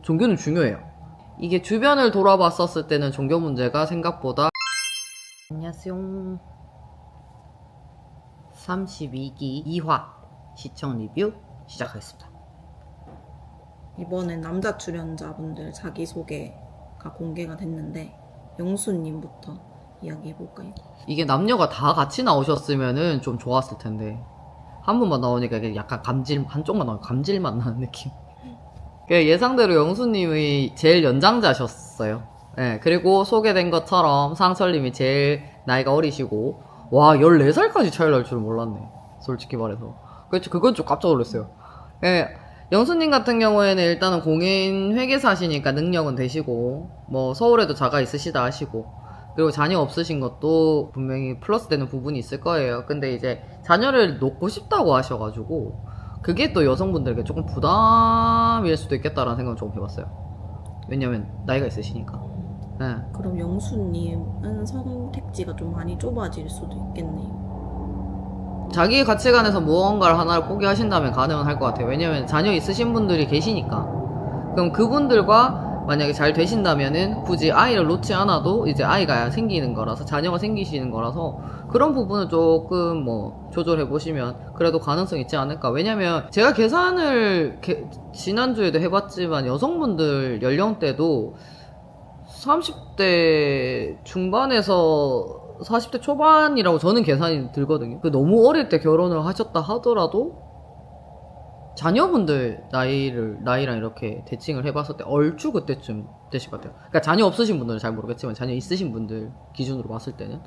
종교는 중요해요. 이게 주변을 돌아봤었을 때는 종교 문제가 생각보다 안녕하세요. 32기 2화 시청 리뷰 시작하겠습니다. 이번엔 남자 출연자분들 자기소개가 공개가 됐는데 영수님부터 이야기해볼까요? 이게 남녀가 다 같이 나오셨으면은 좀 좋았을 텐데 한 분만 나오니까 이게 약간 한쪽만 나오니까 감질만 나는 느낌. 예상대로 영수님이 제일 연장자셨어요. 네, 그리고 소개된 것처럼 상철님이 제일 나이가 어리시고, 와, 14살까지 차이 날 줄은 몰랐네. 솔직히 말해서. 그렇죠. 그건 좀 깜짝 놀랐어요. 네, 영수님 같은 경우에는 일단은 공인 회계사시니까 능력은 되시고, 뭐, 서울에도 자가 있으시다 하시고, 그리고 자녀 없으신 것도 분명히 플러스 되는 부분이 있을 거예요. 근데 이제 자녀를 놓고 싶다고 하셔가지고, 그게 또 여성분들에게 조금 부담일 수도 있겠다라는 생각을 조금 해봤어요. 왜냐면 나이가 있으시니까. 네. 그럼 영수님은 선택지가 좀 많이 좁아질 수도 있겠네요. 자기의 가치관에서 무언가를 하나를 포기하신다면 가능은 할 것 같아요. 왜냐면 자녀 있으신 분들이 계시니까. 그럼 그분들과 만약에 잘 되신다면은 굳이 아이를 놓지 않아도 이제 아이가 생기는 거라서, 자녀가 생기시는 거라서 그런 부분은 조금 뭐 조절해 보시면 그래도 가능성이 있지 않을까. 왜냐면 제가 계산을 지난주에도 해봤지만 여성분들 연령대도 30대 중반에서 40대 초반이라고 저는 계산이 들거든요. 너무 어릴 때 결혼을 하셨다 하더라도 자녀분들 나이랑 이렇게 대칭을 해봤을 때 얼추 그때쯤 되실 것 같아요. 그러니까 자녀 없으신 분들은 잘 모르겠지만 자녀 있으신 분들 기준으로 봤을 때는.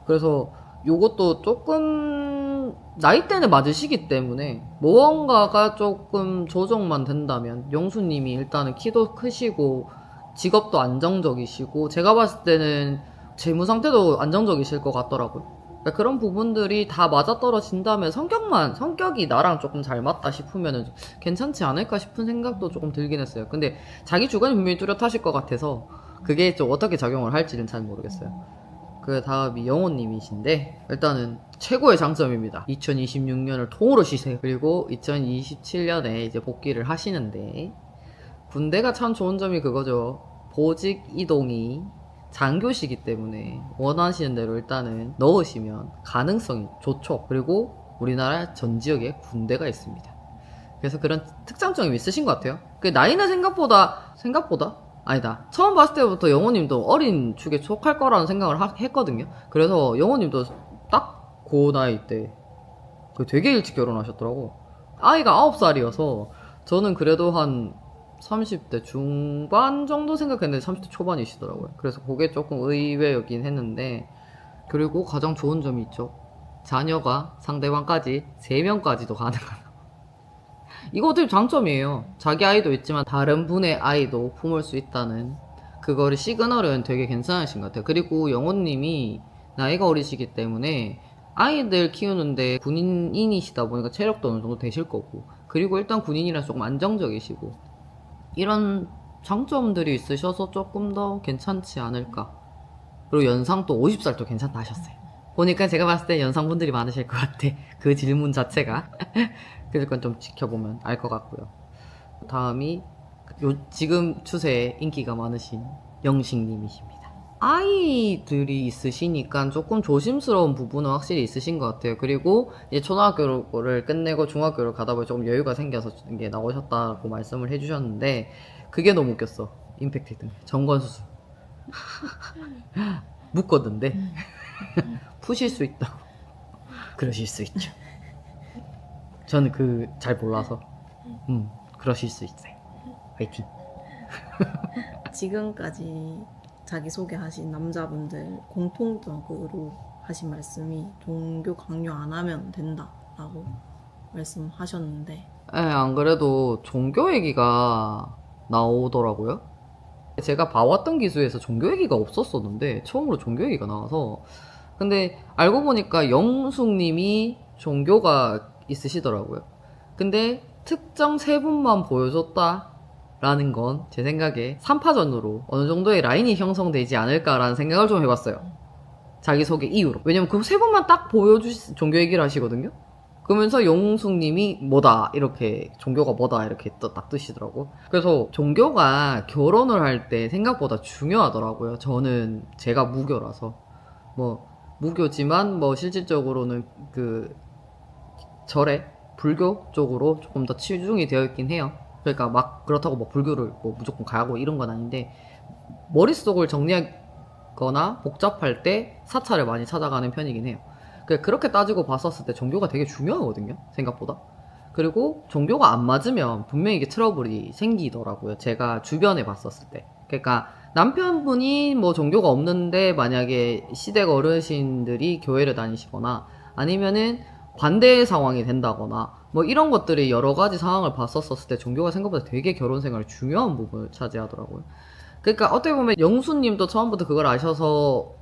그래서 요것도 조금 나이대는 맞으시기 때문에 무언가가 조금 조정만 된다면, 영수님이 일단은 키도 크시고 직업도 안정적이시고 제가 봤을 때는 재무 상태도 안정적이실 것 같더라고요. 그러니까 그런 부분들이 다 맞아떨어진다면 성격이 나랑 조금 잘 맞다 싶으면은 괜찮지 않을까 싶은 생각도 조금 들긴 했어요. 근데 자기 주관이 분명히 뚜렷하실 것 같아서 그게 좀 어떻게 작용을 할지는 잘 모르겠어요. 그 다음이 영호님이신데, 일단은 최고의 장점입니다. 2026년을 통으로 쉬세요. 그리고 2027년에 이제 복귀를 하시는데, 군대가 참 좋은 점이 그거죠. 보직 이동이 장교시기 때문에 원하시는 대로 일단은 넣으시면 가능성이 좋죠. 그리고 우리나라 전 지역에 군대가 있습니다. 그래서 그런 특장점이 있으신 것 같아요. 그 나이는 생각보다 아니다. 처음 봤을 때부터 영호님도 어린 축에 속할 거라는 생각을 했거든요. 그래서 영호님도 딱 그 나이 때 되게 일찍 결혼하셨더라고. 아이가 9살이어서 저는 그래도 한 30대 중반 정도 생각했는데 30대 초반이시더라고요. 그래서 그게 조금 의외였긴 했는데, 그리고 가장 좋은 점이 있죠. 자녀가 상대방까지 3명까지도 가능한. 이거 어떻게 장점이에요. 자기 아이도 있지만 다른 분의 아이도 품을 수 있다는 그거를 시그널은 되게 괜찮으신 것 같아요. 그리고 영호님이 나이가 어리시기 때문에 아이들 키우는데 군인이시다 보니까 체력도 어느 정도 되실 거고, 그리고 일단 군인이라서 조금 안정적이시고, 이런 장점들이 있으셔서 조금 더 괜찮지 않을까. 그리고 연상도 50살도 괜찮다 하셨어요. 보니까 제가 봤을 때 연상분들이 많으실 것 같아. 그 질문 자체가. 그래서 그건 좀 지켜보면 알 것 같고요. 다음이 지금 추세에 인기가 많으신 영식님이십니다. 아이들이 있으시니까 조금 조심스러운 부분은 확실히 있으신 것 같아요. 그리고 이제 초등학교를 끝내고 중학교를 가다 보니 조금 여유가 생겨서 이게 나오셨다고 말씀을 해주셨는데, 그게 너무 웃겼어. 임팩트. 정관수술 묶었는데 푸실 수 있다고. 그러실 수 있죠. 저는 잘 몰라서 그러실 수 있어요. 화이팅. 지금까지 자기소개하신 남자분들 공통적으로 하신 말씀이 종교 강요 안 하면 된다라고 말씀하셨는데, 안 그래도 종교 얘기가 나오더라고요. 제가 봐왔던 기수에서 종교 얘기가 없었었는데 처음으로 종교 얘기가 나와서. 근데 알고 보니까 영숙님이 종교가 있으시더라고요. 근데 특정 세 분만 보여줬다 라는 건 제 생각에 3파전으로 어느 정도의 라인이 형성되지 않을까라는 생각을 좀 해봤어요. 자기소개 이후로. 왜냐면 그 세 분만 딱 종교 얘기를 하시거든요. 그러면서 영숙님이 뭐다 이렇게 종교가 뭐다 이렇게 딱 뜨시더라고. 그래서 종교가 결혼을 할 때 생각보다 중요하더라고요. 저는 제가 무교라서 뭐 무교지만 뭐 실질적으로는 그 절에 불교 쪽으로 조금 더 치중이 되어 있긴 해요. 그러니까 막 그렇다고 뭐 불교를 뭐 무조건 가고 이런 건 아닌데 머릿속을 정리하거나 복잡할 때 사찰을 많이 찾아가는 편이긴 해요. 그렇게 따지고 봤었을 때 종교가 되게 중요하거든요, 생각보다. 그리고 종교가 안 맞으면 분명히 이게 트러블이 생기더라고요, 제가 주변에 봤었을 때. 그러니까 남편분이 뭐 종교가 없는데 만약에 시댁 어르신들이 교회를 다니시거나 아니면은 반대의 상황이 된다거나 뭐 이런 것들이 여러 가지 상황을 봤었을 때 종교가 생각보다 되게 결혼 생활에 중요한 부분을 차지하더라고요. 그러니까 어떻게 보면 영수님도 처음부터 그걸 아셔서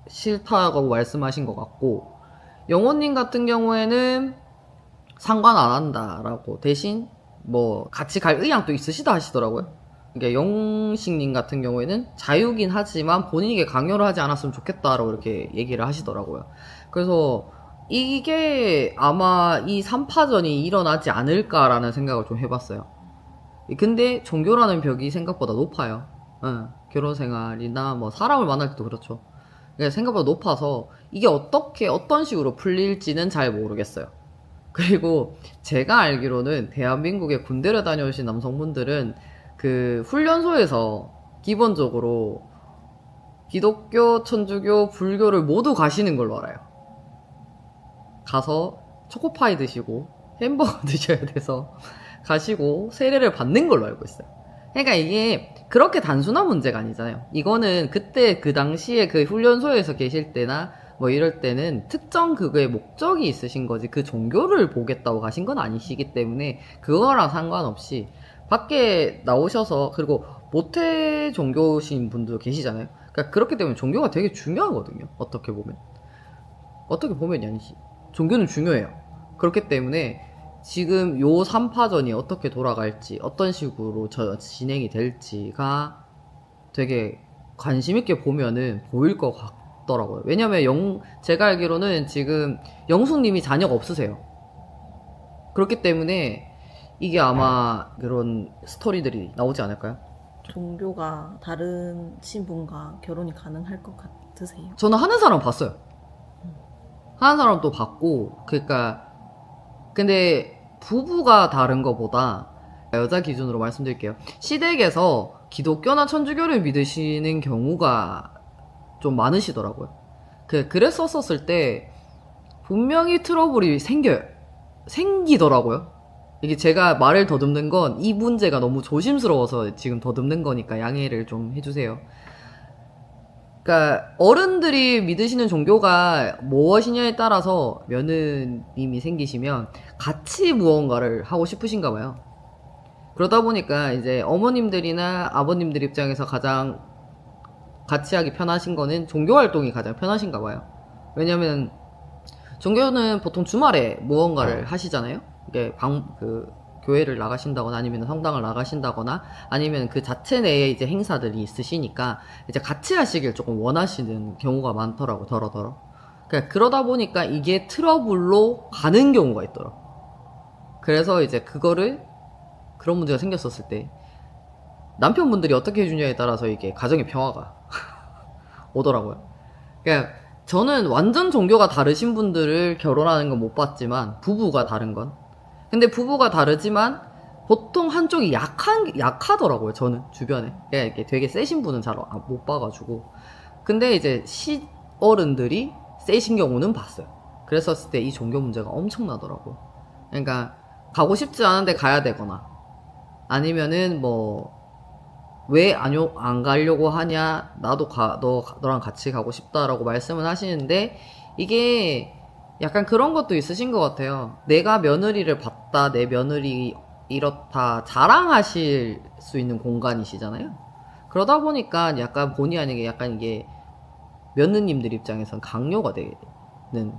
싫다고 말씀하신 것 같고, 영호님 같은 경우에는 상관 안 한다라고 대신 뭐 같이 갈 의향도 있으시다 하시더라고요. 그러니까 영식님 같은 경우에는 자유긴 하지만 본인에게 강요를 하지 않았으면 좋겠다라고 이렇게 얘기를 하시더라고요. 그래서 이게 아마 이 3파전이 일어나지 않을까라는 생각을 좀 해봤어요. 근데 종교라는 벽이 생각보다 높아요. 결혼 생활이나 뭐 사람을 만날 때도 그렇죠. 생각보다 높아서 이게 어떻게 어떤 식으로 풀릴지는 잘 모르겠어요. 그리고 제가 알기로는 대한민국에 군대를 다녀오신 남성분들은 그 훈련소에서 기본적으로 기독교, 천주교, 불교를 모두 가시는 걸로 알아요. 가서 초코파이 드시고 햄버거 드셔야 돼서 가시고 세례를 받는 걸로 알고 있어요. 그러니까 이게 그렇게 단순한 문제가 아니잖아요. 이거는 그때 그 당시에 그 훈련소에서 계실 때나 뭐 이럴 때는 특정 그거에 목적이 있으신 거지 그 종교를 보겠다고 가신 건 아니시기 때문에 그거랑 상관없이 밖에 나오셔서, 그리고 모태 종교신 분도 계시잖아요. 그러니까 그렇기 때문에 종교가 되게 중요하거든요. 어떻게 보면이 아니지. 종교는 중요해요. 그렇기 때문에 지금 요 3파전이 어떻게 돌아갈지, 어떤 식으로 진행이 될지가 되게 관심있게 보면은 보일 것 같더라고요. 왜냐면 제가 알기로는 지금 영숙님이 자녀가 없으세요. 그렇기 때문에 이게 아마 그런 스토리들이 나오지 않을까요? 종교가 다른 신분과 결혼이 가능할 것 같으세요? 저는 하는 사람 봤어요. 하는 사람도 봤고, 그러니까 근데 부부가 다른 거보다 여자 기준으로 말씀드릴게요. 시댁에서 기독교나 천주교를 믿으시는 경우가 좀 많으시더라고요. 그랬었을 때 분명히 트러블이 생기더라고요. 이게 제가 말을 더듬는 건 이 문제가 너무 조심스러워서 지금 더듬는 거니까 양해를 좀 해주세요. 그러니까 어른들이 믿으시는 종교가 무엇이냐에 따라서 며느님이 생기시면 같이 무언가를 하고 싶으신가 봐요. 그러다 보니까 이제 어머님들이나 아버님들 입장에서 가장 같이 하기 편하신 거는 종교 활동이 가장 편하신가 봐요. 왜냐면 종교는 보통 주말에 무언가를 하시잖아요. 이게 교회를 나가신다거나 아니면 성당을 나가신다거나 아니면 그 자체 내에 이제 행사들이 있으시니까 이제 같이 하시길 조금 원하시는 경우가 많더라고, 더러더러. 그러다 보니까 이게 트러블로 가는 경우가 있더라. 그래서 이제 그런 문제가 생겼었을 때 남편분들이 어떻게 해주냐에 따라서 이게 가정의 평화가 오더라고요. 그러니까 저는 완전 종교가 다르신 분들을 결혼하는 건 못 봤지만 부부가 다른 건. 근데 부부가 다르지만 보통 한쪽이 약하더라고요. 저는 주변에. 그러니까 이렇게 되게 세신 분은 잘 못 봐가지고. 근데 이제 시어른들이 세신 경우는 봤어요. 그랬었을 때 이 종교 문제가 엄청나더라고요. 그러니까 가고 싶지 않은데 가야 되거나 아니면은 뭐 왜 안 가려고 하냐, 나도 너랑 같이 가고 싶다라고 말씀을 하시는데 이게 약간 그런 것도 있으신 것 같아요. 내가 며느리를 봤다, 내 며느리 이렇다 자랑하실 수 있는 공간이시잖아요. 그러다 보니까 약간 본의 아니게 약간 이게 며느님들 입장에선 강요가 되는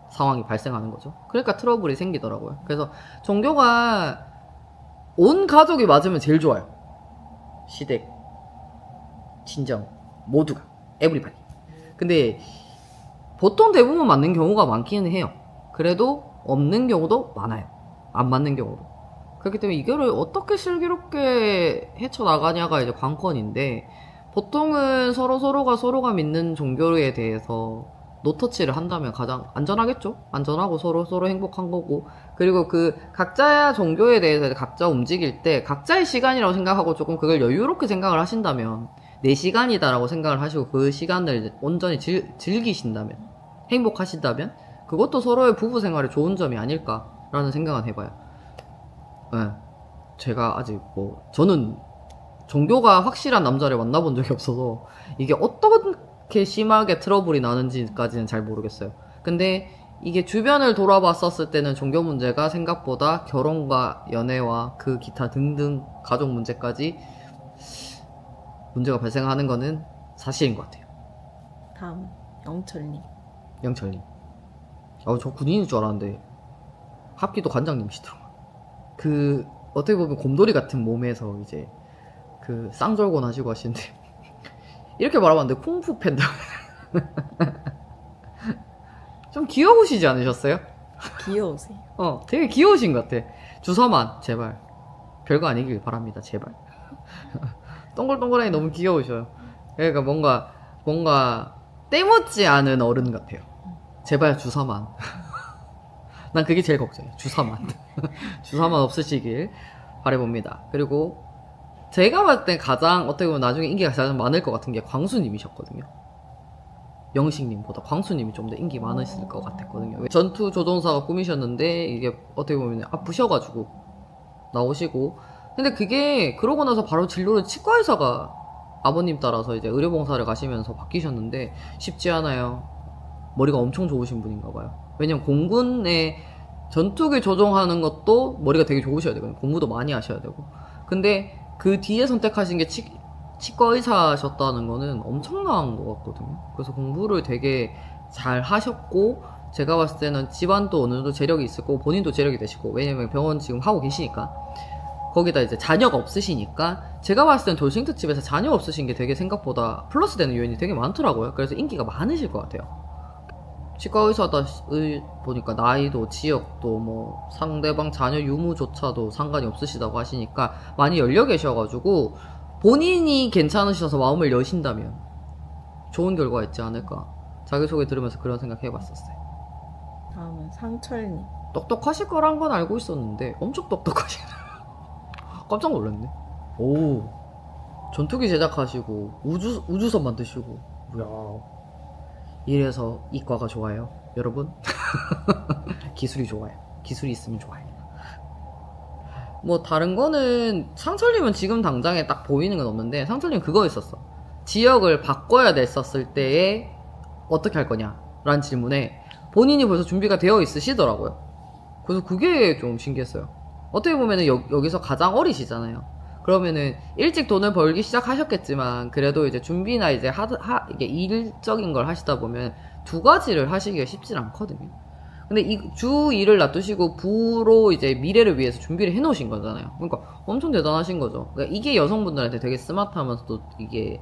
상황이 발생하는 거죠. 그러니까 트러블이 생기더라고요. 그래서 종교가 온 가족이 맞으면 제일 좋아요. 시댁, 친정, 모두가, 에브리바디. 근데 보통 대부분 맞는 경우가 많기는 해요. 그래도 없는 경우도 많아요. 안 맞는 경우도. 그렇기 때문에 이거를 어떻게 슬기롭게 헤쳐나가냐가 이제 관건인데, 보통은 서로가 서로가 믿는 종교에 대해서 노터치를 한다면 가장 안전하겠죠? 안전하고 서로 행복한 거고. 그리고 그 각자의 종교에 대해서 각자 움직일 때 각자의 시간이라고 생각하고 조금 그걸 여유롭게 생각을 하신다면, 내 시간이다라고 생각을 하시고 그 시간을 온전히 즐기신다면, 행복하신다면, 그것도 서로의 부부 생활에 좋은 점이 아닐까라는 생각은 해봐요. 네. 제가 아직 저는 종교가 확실한 남자를 만나본 적이 없어서 이게 어떻게 심하게 트러블이 나는지까지는 잘 모르겠어요. 근데 이게 주변을 돌아봤었을 때는 종교 문제가 생각보다 결혼과 연애와 그 기타 등등 가족 문제까지 문제가 발생하는 거는 사실인 것 같아요. 다음 영철님. 영철님. 저 군인인 줄 알았는데 합기도 관장님이시더라고요. 어떻게 보면 곰돌이 같은 몸에서 이제 쌍절곤 하시고 하시는데 이렇게 말하면 안 돼. 쿵푸 팬더. 좀 귀여우시지 않으셨어요? 귀여우세요. 되게 귀여우신 것 같아. 주사만 제발 별거 아니길 바랍니다. 제발. 동글동글하니 너무 귀여우셔요. 그러니까 뭔가 때묻지 않은 어른 같아요. 제발 주사만. 난 그게 제일 걱정해. 주사만. 주사만 없으시길 바라봅니다. 그리고 제가 봤을 땐 가장 어떻게 보면 나중에 인기가 가장 많을 것 같은 게 광수님이셨거든요. 영식님보다 광수님이 좀 더 인기 많으실 것 같았거든요. 전투 조종사가 꿈이셨는데 이게 어떻게 보면 아프셔가지고 나오시고, 근데 그게 그러고 나서 바로 진로를 치과의사가 아버님 따라서 이제 의료봉사를 가시면서 바뀌셨는데 쉽지 않아요. 머리가 엄청 좋으신 분인가 봐요. 왜냐면 공군에 전투기 조종하는 것도 머리가 되게 좋으셔야 되거든요. 공부도 많이 하셔야 되고. 근데 그 뒤에 선택하신 게 치과 의사셨다는 거는 엄청난 것 같거든요. 그래서 공부를 되게 잘 하셨고, 제가 봤을 때는 집안도 어느 정도 재력이 있을 거고, 본인도 재력이 되시고, 왜냐면 병원 지금 하고 계시니까. 거기다 이제 자녀가 없으시니까, 제가 봤을 때는 돌싱 특집에서 자녀 없으신 게 되게 생각보다 플러스 되는 요인이 되게 많더라고요. 그래서 인기가 많으실 것 같아요. 치과 의사다 보니까 나이도 지역도 상대방 자녀 유무조차도 상관이 없으시다고 하시니까 많이 열려 계셔가지고 본인이 괜찮으셔서 마음을 여신다면 좋은 결과가 있지 않을까. 자기소개 들으면서 그런 생각 해봤었어요. 다음은 상철님. 똑똑하실 거란 건 알고 있었는데 엄청 똑똑하시네. 깜짝 놀랐네. 오, 전투기 제작하시고 우주선 만드시고. 이야, 이래서 이과가 좋아요, 여러분. 기술이 좋아요. 기술이 있으면 좋아요. 다른 거는 상철님은 지금 당장에 딱 보이는 건 없는데, 상철님 그거 있었어. 지역을 바꿔야 됐었을 때에 어떻게 할 거냐 라는 질문에 본인이 벌써 준비가 되어 있으시더라고요. 그래서 그게 좀 신기했어요. 어떻게 보면은 여기서 가장 어리시잖아요. 그러면은 일찍 돈을 벌기 시작하셨겠지만 그래도 이제 준비나 이제 이게 일적인 걸 하시다 보면 두 가지를 하시기가 쉽지 않거든요. 근데 이 주 일을 놔두시고 부로 이제 미래를 위해서 준비를 해놓으신 거잖아요. 그러니까 엄청 대단하신 거죠. 그러니까 이게 여성분들한테 되게 스마트하면서도 이게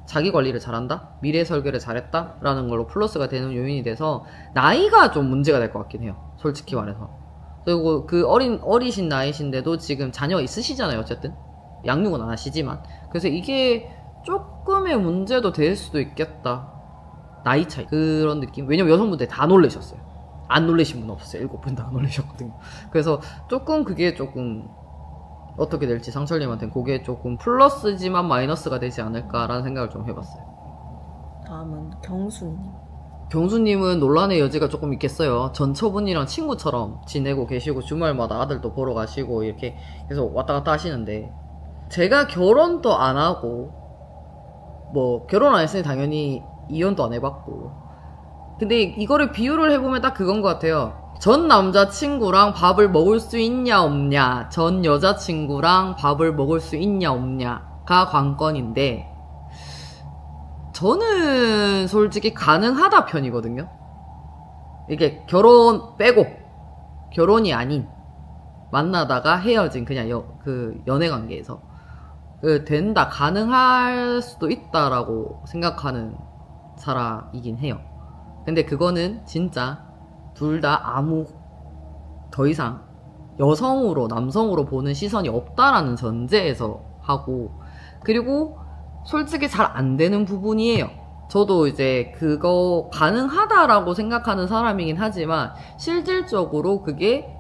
자기 관리를 잘한다? 미래 설계를 잘했다? 라는 걸로 플러스가 되는 요인이 돼서 나이가 좀 문제가 될 것 같긴 해요. 솔직히 말해서. 그리고 그 어리신 나이신데도 지금 자녀 있으시잖아요. 어쨌든 양육은 안 하시지만. 그래서 이게 조금의 문제도 될 수도 있겠다. 나이 차이 그런 느낌. 왜냐면 여성분들 다 놀라셨어요. 안 놀라신 분 없었어요. 7분 다 놀라셨거든요. 그래서 그게 조금 어떻게 될지 상철님한테는 그게 조금 플러스지만 마이너스가 되지 않을까라는 생각을 좀 해봤어요. 다음은 경수님. 경수님은 논란의 여지가 조금 있겠어요. 전 처분이랑 친구처럼 지내고 계시고 주말마다 아들도 보러 가시고 이렇게 계속 왔다 갔다 하시는데, 제가 결혼도 안 하고 결혼 안 했으니 당연히 이혼도 안 해봤고, 근데 이거를 비유를 해보면 딱 그건 것 같아요. 전 남자친구랑 밥을 먹을 수 있냐 없냐, 전 여자친구랑 밥을 먹을 수 있냐 없냐가 관건인데, 저는 솔직히 가능하다 편이거든요. 이게 결혼 빼고, 결혼이 아닌 만나다가 헤어진 그냥 연애 관계에서 된다, 가능할 수도 있다라고 생각하는 사람이긴 해요. 근데 그거는 진짜 둘 다 아무 더 이상 여성으로 남성으로 보는 시선이 없다라는 전제에서 하고, 그리고 솔직히 잘 안 되는 부분이에요. 저도 이제 그거 가능하다라고 생각하는 사람이긴 하지만 실질적으로 그게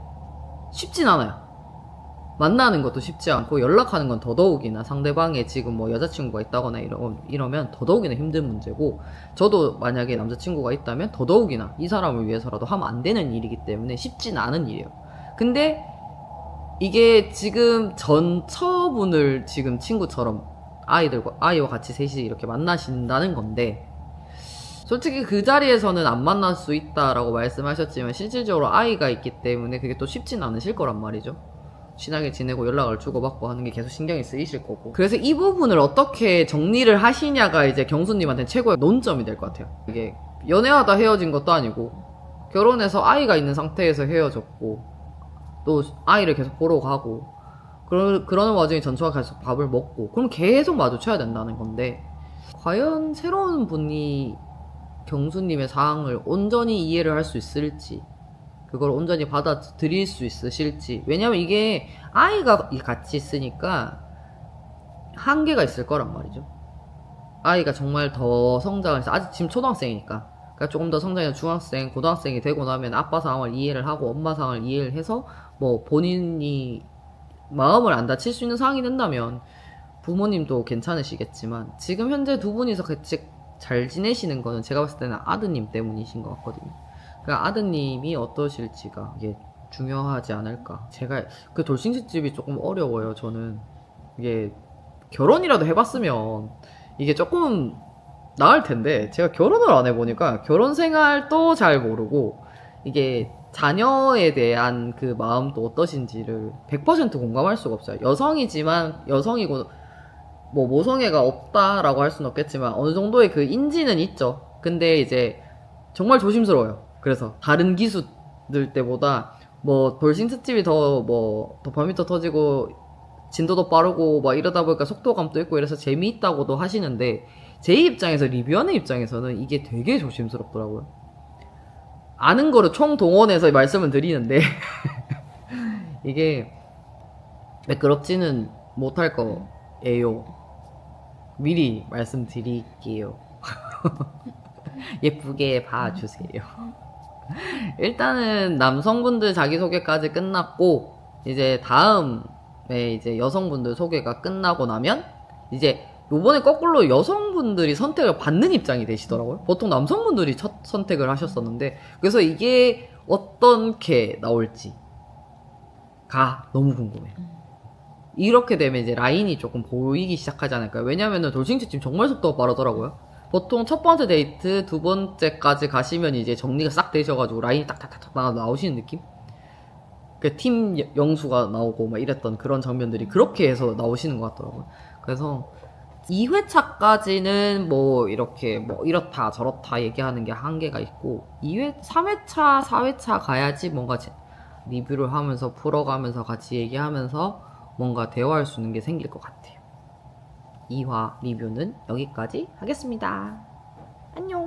쉽진 않아요. 만나는 것도 쉽지 않고 연락하는 건 더더욱이나, 상대방의 지금 뭐 여자친구가 있다거나 이러면 더더욱이나 힘든 문제고, 저도 만약에 남자친구가 있다면 더더욱이나 이 사람을 위해서라도 하면 안 되는 일이기 때문에 쉽진 않은 일이에요. 근데 이게 지금 전처분을 지금 친구처럼 아이와 같이 셋이 이렇게 만나신다는 건데, 솔직히 그 자리에서는 안 만날 수 있다라고 말씀하셨지만 실질적으로 아이가 있기 때문에 그게 또 쉽진 않으실 거란 말이죠. 친하게 지내고 연락을 주고받고 하는 게 계속 신경이 쓰이실 거고. 그래서 이 부분을 어떻게 정리를 하시냐가 이제 경수님한테 최고의 논점이 될 것 같아요. 이게 연애하다 헤어진 것도 아니고 결혼해서 아이가 있는 상태에서 헤어졌고 또 아이를 계속 보러 가고 그러는 와중에 전처가 계속 밥을 먹고, 그럼 계속 마주쳐야 된다는 건데, 과연 새로운 분이 경수님의 상황을 온전히 이해를 할 수 있을지, 그걸 온전히 받아들일 수 있으실지. 왜냐면 이게 아이가 같이 있으니까 한계가 있을 거란 말이죠. 아이가 정말 더 성장을 해서, 아직 지금 초등학생이니까, 그러니까 조금 더 성장해서 중학생, 고등학생이 되고 나면 아빠 상황을 이해를 하고 엄마 상황을 이해를 해서 뭐 본인이 마음을 안 다칠 수 있는 상황이 된다면 부모님도 괜찮으시겠지만, 지금 현재 두 분이서 같이 잘 지내시는 거는 제가 봤을 때는 아드님 때문이신 것 같거든요. 그러니까 아드님이 어떠실지가 이게 중요하지 않을까. 제가 그 돌싱집이 조금 어려워요. 저는 이게 결혼이라도 해봤으면 이게 조금 나을 텐데, 제가 결혼을 안 해보니까 결혼 생활도 잘 모르고 이게 자녀에 대한 그 마음도 어떠신지를 100% 공감할 수가 없어요. 여성이지만, 여성이고 뭐 모성애가 없다라고 할 수는 없겠지만 어느 정도의 그 인지는 있죠. 근데 이제 정말 조심스러워요. 그래서 다른 기수들 때보다 뭐 돌싱 특집이 더 도파민도 터지고 진도도 빠르고 막 이러다 보니까 속도감도 있고 이래서 재미있다고도 하시는데, 제 입장에서, 리뷰하는 입장에서는 이게 되게 조심스럽더라고요. 아는 거를 총동원해서 말씀을 드리는데 이게 매끄럽지는 못할 거예요. 미리 말씀드릴게요. 예쁘게 봐주세요. 일단은 남성분들 자기소개까지 끝났고, 이제 다음에 이제 여성분들 소개가 끝나고 나면 이제 요번에 거꾸로 여성분들이 선택을 받는 입장이 되시더라고요. 보통 남성분들이 첫 선택을 하셨었는데, 그래서 이게 어떻게 나올지가 너무 궁금해요. 이렇게 되면 이제 라인이 조금 보이기 시작하지 않을까요? 왜냐면은 돌싱집집 정말 속도가 빠르더라고요. 보통 첫 번째 데이트, 두 번째까지 가시면 이제 정리가 싹 되셔가지고 라인이 딱딱딱딱 나오시는 느낌? 그 팀 영수가 나오고 막 이랬던 그런 장면들이 그렇게 해서 나오시는 것 같더라고요. 그래서 2회차까지는 뭐 이렇게 뭐 이렇다 저렇다 얘기하는 게 한계가 있고, 3회차, 4회차 가야지 뭔가 리뷰를 하면서 풀어가면서 같이 얘기하면서 뭔가 대화할 수 있는 게 생길 것 같아요. 2화 리뷰는 여기까지 하겠습니다. 안녕.